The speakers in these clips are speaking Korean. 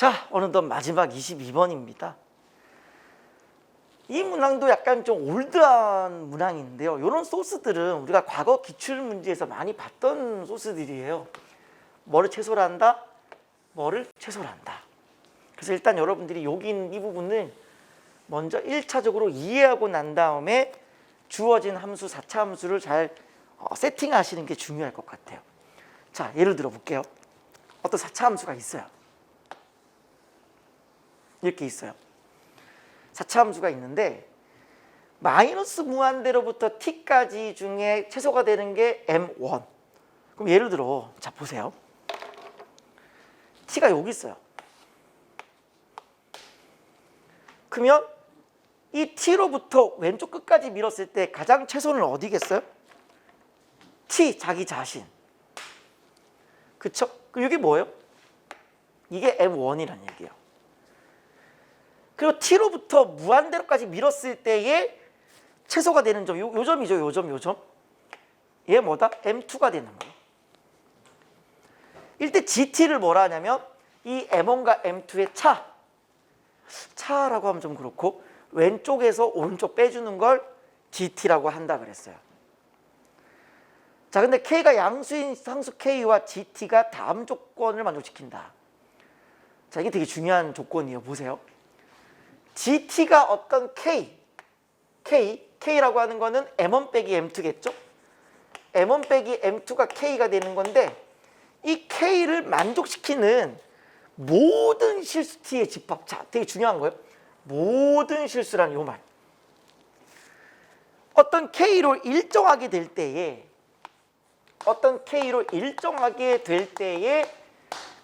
자, 어느덧 마지막 22번입니다. 이 문항도 약간 좀 올드한 문항인데요. 이런 소스들은 우리가 과거 기출문제에서 많이 봤던 소스들이에요. 뭐를 최소로 한다? 뭐를 최소로 한다. 그래서 일단 여러분들이 여기 있는 이 부분을 먼저 1차적으로 이해하고 난 다음에 주어진 함수, 4차 함수를 잘 세팅하시는 게 중요할 것 같아요. 자, 예를 들어 볼게요. 어떤 4차 함수가 있어요. 이렇게 있어요. 4차 함수가 있는데 마이너스 무한대로부터 t까지 중에 최소가 되는 게 m1. 그럼 예를 들어 자 보세요. t가 여기 있어요. 그러면 이 t로부터 왼쪽 끝까지 밀었을 때 가장 최소는 어디겠어요? t 자기 자신. 그쵸? 그럼 이게 뭐예요? 이게 m1이란 얘기예요. 그리고 t로부터 무한대로까지 밀었을 때의 최소가 되는 점, 요 점이죠. 요 점. 얘 뭐다? m2가 되는 거예요. 이때 gt를 뭐라 하냐면 이 m1과 m2의 차라고 하면 좀 그렇고 왼쪽에서 오른쪽 빼주는 걸 gt라고 한다 그랬어요. 자, 근데 k가 양수인 상수 k와 gt가 다음 조건을 만족시킨다. 자, 이게 되게 중요한 조건이에요. 보세요. gt가 어떤 k라고 하는 거는 m1 빼기 m2겠죠? m1 빼기 m2가 k가 되는 건데 이 k를 만족시키는 모든 실수 t의 집합. 자, 되게 중요한 거예요. 모든 실수라는 요 말. 어떤 k로 일정하게 될 때에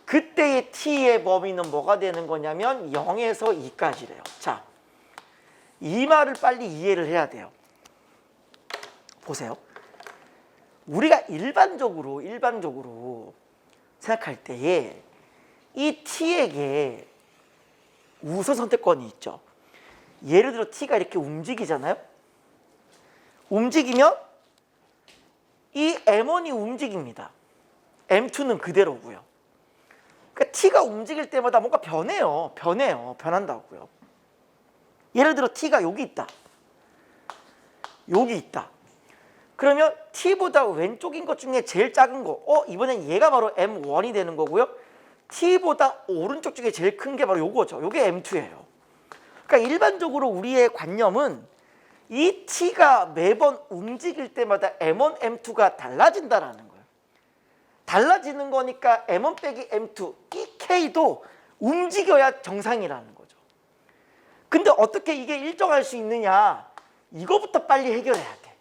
그때의 t의 범위는 뭐가 되는 거냐면 0에서 2까지래요. 자, 이 말을 빨리 이해를 해야 돼요. 보세요. 우리가 일반적으로 생각할 때에 이 t에게 우선 선택권이 있죠. 예를 들어 t가 이렇게 움직이잖아요. 움직이면 이 m1이 움직입니다. m2는 그대로고요. 그러니까 t가 움직일 때마다 뭔가 변한다고요. 예를 들어 t가 여기 있다. 그러면 t보다 왼쪽인 것 중에 제일 작은 거, 이번엔 얘가 바로 m1이 되는 거고요. t보다 오른쪽 중에 제일 큰 게 바로 요거죠. 요게 m2예요. 그러니까 일반적으로 우리의 관념은 이 t가 매번 움직일 때마다 m1, m2가 달라진다라는 거예요. 달라지는 거니까 m1 빼기 m2, 이 k도 움직여야 정상이라는 거죠. 근데 어떻게 이게 일정할 수 있느냐? 이거부터 빨리 해결해야 돼.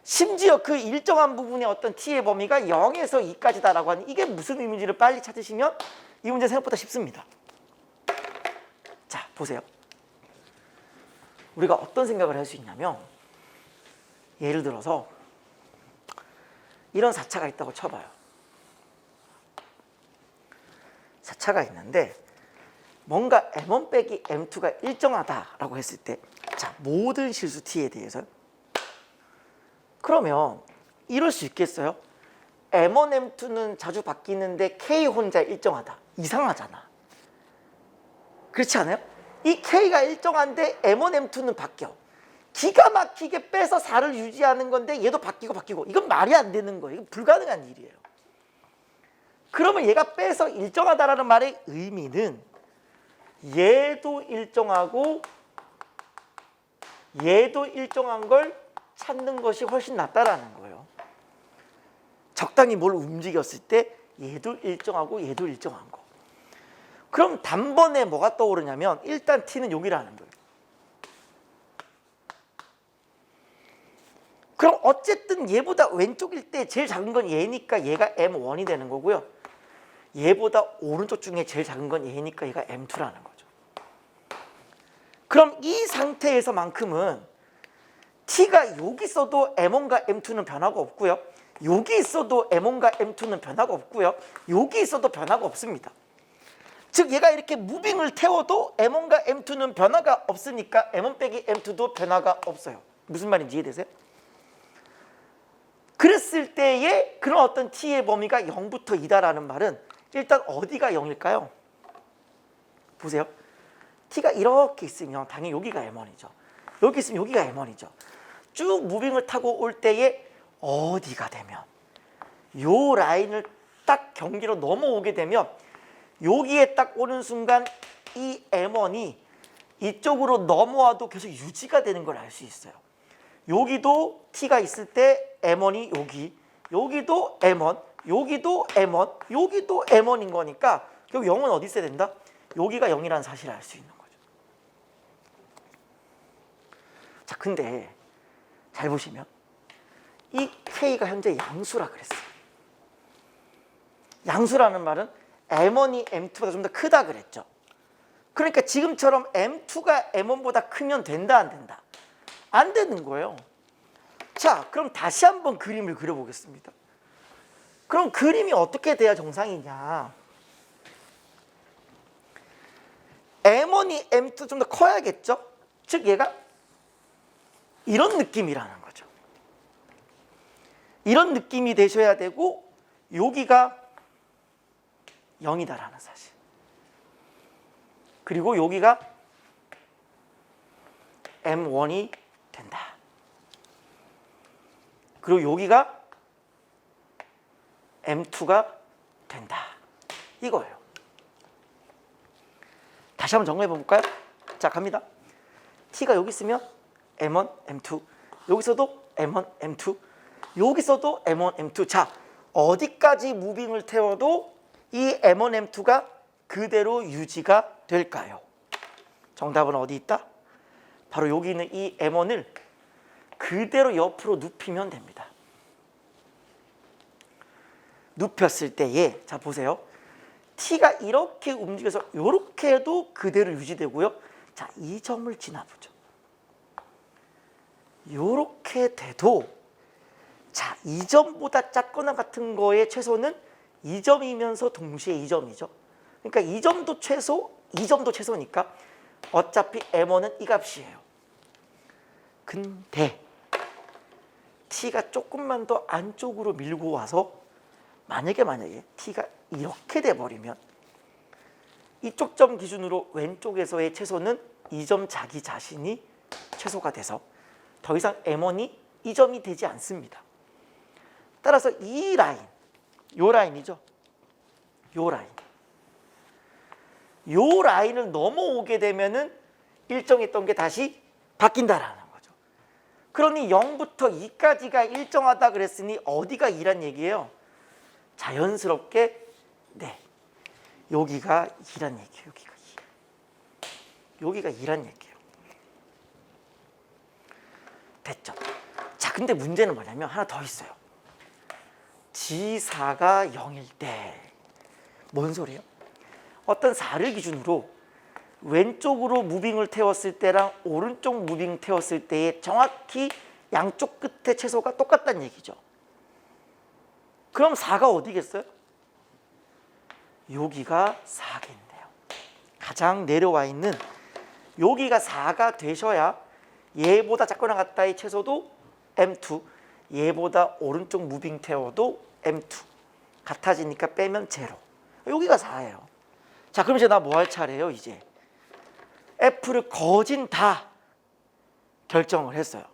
심지어 그 일정한 부분의 어떤 t의 범위가 0에서 2까지다라고 하는 이게 무슨 의미인지를 빨리 찾으시면 이 문제 생각보다 쉽습니다. 자, 보세요. 우리가 어떤 생각을 할 수 있냐면 예를 들어서 이런 4차가 있다고 쳐봐요. 4차가 있는데 뭔가 m1 빼기 m2가 일정하다라고 했을 때 자, 모든 실수 t에 대해서 그러면 이럴 수 있겠어요? m1, m2는 자주 바뀌는데 k 혼자 일정하다. 이상하잖아. 그렇지 않아요? 이 k가 일정한데 m1, m2는 바뀌어. 기가 막히게 빼서 4를 유지하는 건데 얘도 바뀌고 이건 말이 안 되는 거예요. 이건 불가능한 일이에요. 그러면 얘가 빼서 일정하다라는 말의 의미는 얘도 일정하고 얘도 일정한 걸 찾는 것이 훨씬 낫다라는 거예요. 적당히 뭘 움직였을 때 얘도 일정하고 얘도 일정한 거. 그럼 단번에 뭐가 떠오르냐면 일단 t는 여기라는 거예요. 그럼 어쨌든 얘보다 왼쪽일 때 제일 작은 건 얘니까 얘가 m1이 되는 거고요. 얘보다 오른쪽 중에 제일 작은 건 얘니까 얘가 m2라는 거죠. 그럼 이 상태에서만큼은 t가 여기 있어도 m1과 m2는 변화가 없고요. 여기 있어도 m1과 m2는 변화가 없고요. 여기 있어도 변화가 없습니다. 즉 얘가 이렇게 무빙을 태워도 m1과 m2는 변화가 없으니까 m1 빼기 m2도 변화가 없어요. 무슨 말인지 이해되세요? 그랬을 때의 그런 어떤 t의 범위가 0부터 2다라는 말은 일단 어디가 0일까요? 보세요. t가 이렇게 있으면 당연히 여기가 m1이죠. 여기 있으면 여기가 m1이죠. 쭉 무빙을 타고 올 때에 어디가 되면 요 라인을 딱 경계로 넘어오게 되면 여기에 딱 오는 순간 이 m1이 이쪽으로 넘어와도 계속 유지가 되는 걸 알 수 있어요. 여기도 t가 있을 때 m1이 여기, 여기도 m1, 여기도 m1, 여기도 m1인 거니까 결국 0은 어디 있어야 된다? 여기가 0이라는 사실을 알 수 있는 거죠. 자, 근데 잘 보시면 이 K가 현재 양수라 그랬어요. 양수라는 말은 M1이 M2보다 좀 더 크다 그랬죠. 그러니까 지금처럼 M2가 M1보다 크면 된다, 안 된다? 안 되는 거예요. 자, 그럼 다시 한번 그림을 그려보겠습니다. 그럼 그림이 어떻게 돼야 정상이냐? M1이 M2 좀 더 커야겠죠? 즉 얘가 이런 느낌이라는 거죠. 이런 느낌이 되셔야 되고 여기가 0이다라는 사실. 그리고 여기가 M1이 된다. 그리고 여기가 M2가 된다. 이거예요. 다시 한번 정리해 볼까요? 자, 갑니다. T가 여기 있으면 M1, M2. 여기서도 M1, M2. 여기서도 M1, M2. 자, 어디까지 무빙을 태워도 이 M1, M2가 그대로 유지가 될까요? 정답은 어디 있다? 바로 여기 있는 이 M1을 그대로 옆으로 눕히면 됩니다. 눕혔을 때에, 자 보세요. T가 이렇게 움직여서 이렇게 해도 그대로 유지되고요. 자, 이 점을 지나보죠. 이렇게 돼도, 자, 이 점보다 작거나 같은 거의 최소는 이 점이면서 동시에 이 점이죠. 그러니까 이 점도 최소, 이 점도 최소니까 어차피 M1은 이 값이에요. 근데 T가 조금만 더 안쪽으로 밀고 와서 만약에 T가 이렇게 돼버리면 이쪽 점 기준으로 왼쪽에서의 최소는 이 점 자기 자신이 최소가 돼서 더 이상 M1이 이 점이 되지 않습니다. 따라서 이 라인, 요 라인이죠. 요 라인. 요 라인을 넘어오게 되면은 일정했던 게 다시 바뀐다라는 거죠. 그러니 0부터 2까지가 일정하다 그랬으니 어디가 2란 얘기예요? 자연스럽게 네, 여기가 2란 얘기예요. 여기가 2란 얘기예요. 됐죠? 자, 근데 문제는 뭐냐면 하나 더 있어요. G4가 0일 때 뭔 소리예요? 어떤 4를 기준으로 왼쪽으로 무빙을 태웠을 때랑 오른쪽 무빙 태웠을 때에 정확히 양쪽 끝에 최소가 똑같다는 얘기죠. 그럼 4가 어디겠어요? 여기가 4겠네요. 가장 내려와 있는 여기가 4가 되셔야 얘보다 작거나 같다의 최소도 M2, 얘보다 오른쪽 무빙 태워도 M2 같아지니까 빼면 0. 여기가 4예요. 자, 그럼 이제 나 뭐 할 차례예요? 이제 F를 거진 다 결정을 했어요.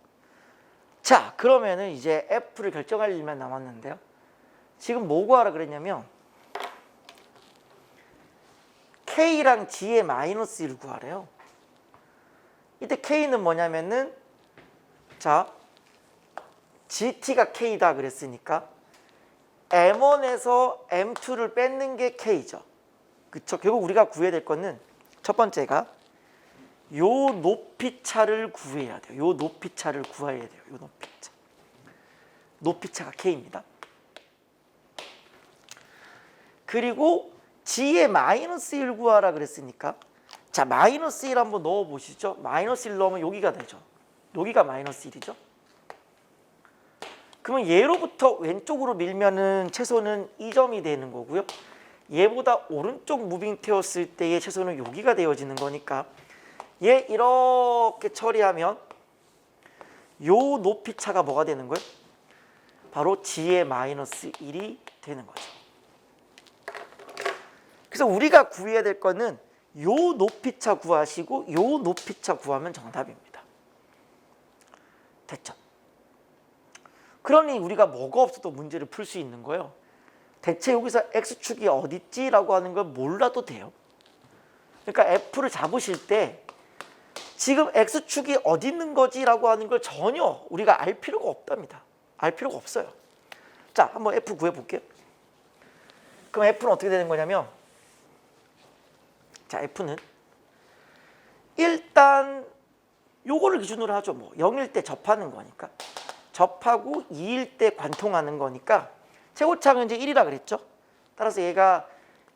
자, 그러면은 이제 F를 결정할 일만 남았는데요. 지금 뭐 구하라 그랬냐면 K랑 G의 마이너스 1을 구하래요. 이때 K는 뭐냐면은 자, GT가 K다 그랬으니까 M1에서 M2를 뺏는 게 K죠. 그쵸? 결국 우리가 구해야 될 거는 첫 번째가 요 높이차를 구해야 돼요. 요 높이차를 구해야 돼요. 요 높이차. 높이차가 K입니다. 그리고 G의 마이너스 1 구하라 그랬으니까 자, 마이너스 1 한번 넣어 보시죠. 마이너스 1 넣으면 여기가 되죠. 여기가 마이너스 1이죠. 그러면 얘로부터 왼쪽으로 밀면은 최소는 이 점이 되는 거고요. 얘보다 오른쪽 무빙 태웠을 때의 최소는 여기가 되어지는 거니까 얘 이렇게 처리하면 요 높이차가 뭐가 되는 거예요? 바로 G의 마이너스 1이 되는 거죠. 그래서 우리가 구해야 될 거는 요 높이차 구하시고 요 높이차 구하면 정답입니다. 됐죠? 그러니 우리가 뭐가 없어도 문제를 풀 수 있는 거예요. 대체 여기서 x축이 어디 있지라고 하는 걸 몰라도 돼요. 그러니까 f를 잡으실 때 지금 x축이 어디 있는 거지라고 하는 걸 전혀 우리가 알 필요가 없답니다. 알 필요가 없어요. 자, 한번 f 구해볼게요. 그럼 f는 어떻게 되는 거냐면, 자, f는 일단 요거를 기준으로 하죠. 뭐 0일 때 접하는 거니까, 접하고 2일 때 관통하는 거니까 최고차는 이제 1이라 그랬죠. 따라서 얘가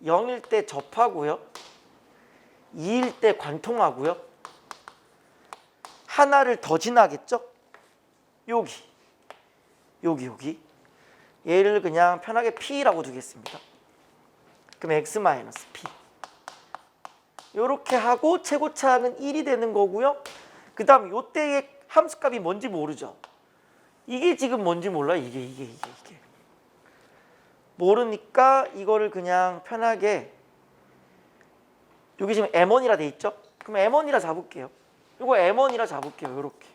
0일 때 접하고요, 2일 때 관통하고요, 하나를 더 지나겠죠. 여기 얘를 그냥 편하게 P라고 두겠습니다. 그럼 X-P 요렇게 하고 최고차는 1이 되는 거고요. 그 다음 요때의 함수값이 뭔지 모르죠. 이게 지금 뭔지 몰라요. 이게 모르니까 이거를 그냥 편하게, 여기 지금 M1이라 돼 있죠. 그럼 M1이라 잡을게요. 이거 M1이라 잡을게요. 요렇게.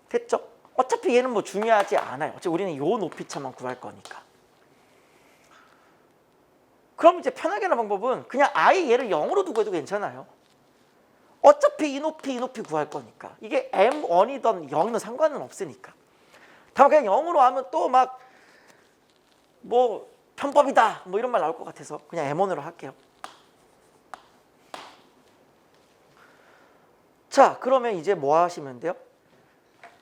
됐죠? 어차피 얘는 뭐 중요하지 않아요. 어차피 우리는 요 높이차만 구할 거니까. 그럼 이제 편하게 하는 방법은 그냥 아예 얘를 0으로 두고 해도 괜찮아요. 어차피 이 높이 구할 거니까. 이게 M1이든 0이든 상관은 없으니까. 다만 그냥 0으로 하면 또 막 뭐 편법이다 뭐 이런 말 나올 것 같아서 그냥 M1으로 할게요. 자, 그러면 이제 뭐 하시면 돼요?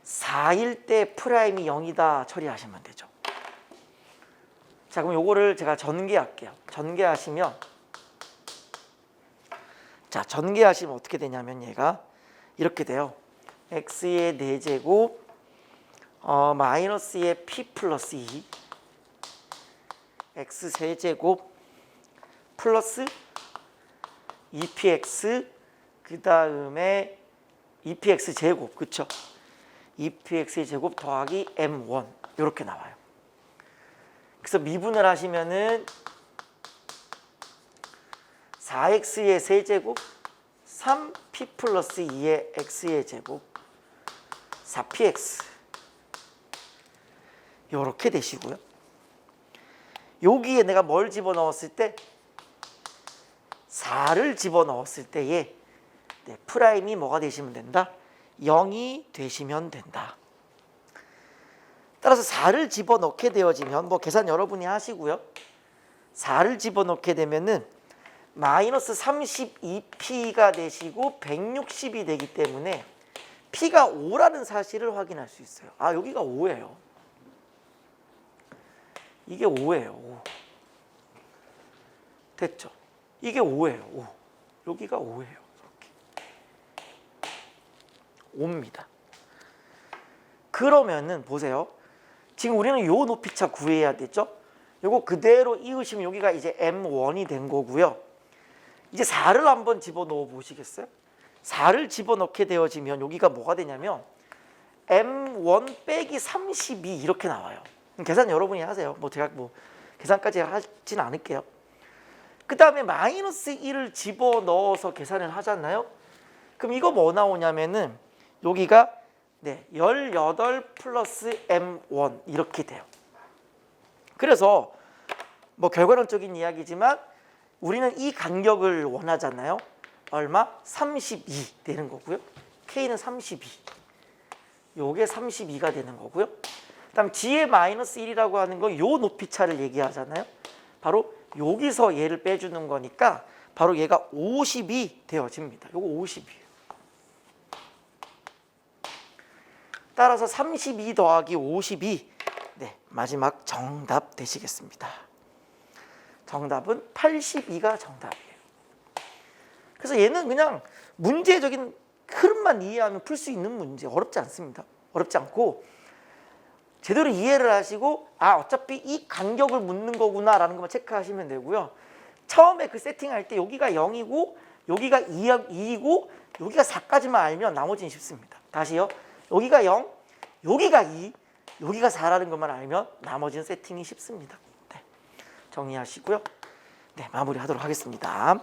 4일 때 프라임이 0이다 처리하시면 되죠. 자, 그럼 요거를 제가 전개할게요. 전개하시면, 자, 전개하시면 어떻게 되냐면 얘가 이렇게 돼요. x의 4제곱 마이너스의 p 플러스 2 x 세제곱 플러스 2px 그 다음에 2px 제곱, 그쵸? 2px 제곱 더하기 m1 이렇게 나와요. 그래서 미분을 하시면은 4x의 세제곱 3p 플러스 2의 x의 제곱 4px 이렇게 되시고요. 여기에 내가 뭘 집어넣었을 때 4를 집어넣었을 때에 프라임이 뭐가 되시면 된다? 0이 되시면 된다. 따라서 4를 집어넣게 되어지면 뭐 계산 여러분이 하시고요. 4를 집어넣게 되면은 마이너스 32p가 되시고 160이 되기 때문에 p가 5라는 사실을 확인할 수 있어요. 아, 여기가 5예요. 이게 5예요. 5. 됐죠? 이게 5예요. 5. 여기가 5예요. 이렇게. 5입니다. 그러면은 보세요. 지금 우리는 요 높이차 구해야 되죠? 요거 그대로 이으시면 여기가 이제 M1이 된 거고요. 이제 4를 한번 집어넣어 보시겠어요? 4를 집어넣게 되어지면 여기가 뭐가 되냐면 M1 빼기 32 이렇게 나와요. 계산 여러분이 하세요. 뭐 제가 뭐 계산까지 하진 않을게요. 그 다음에 마이너스 1을 집어넣어서 계산을 하잖아요. 그럼 이거 뭐 나오냐면은 여기가 18 플러스 M1 이렇게 돼요. 그래서 뭐 결과론적인 이야기지만 우리는 이 간격을 원하잖아요. 얼마? 32 되는 거고요. K는 32. 요게 32가 되는 거고요. 그다음 G의 마이너스 1이라고 하는 건 요 높이차를 얘기하잖아요. 바로 여기서 얘를 빼주는 거니까 바로 얘가 50이 되어집니다. 요거 50이에요. 따라서 32 더하기 52 마지막 정답 되시겠습니다. 정답은 82가 정답이에요. 그래서 얘는 그냥 문제적인 흐름만 이해하면 풀 수 있는 문제, 어렵지 않습니다. 어렵지 않고 제대로 이해를 하시고 아, 어차피 이 간격을 묻는 거구나 라는 것만 체크하시면 되고요. 처음에 그 세팅할 때 여기가 0이고 여기가 2이고 여기가 4까지만 알면 나머지는 쉽습니다. 다시요. 여기가 0, 여기가 2, 여기가 4라는 것만 알면 나머지는 세팅이 쉽습니다. 정리하시고요. 네, 마무리하도록 하겠습니다.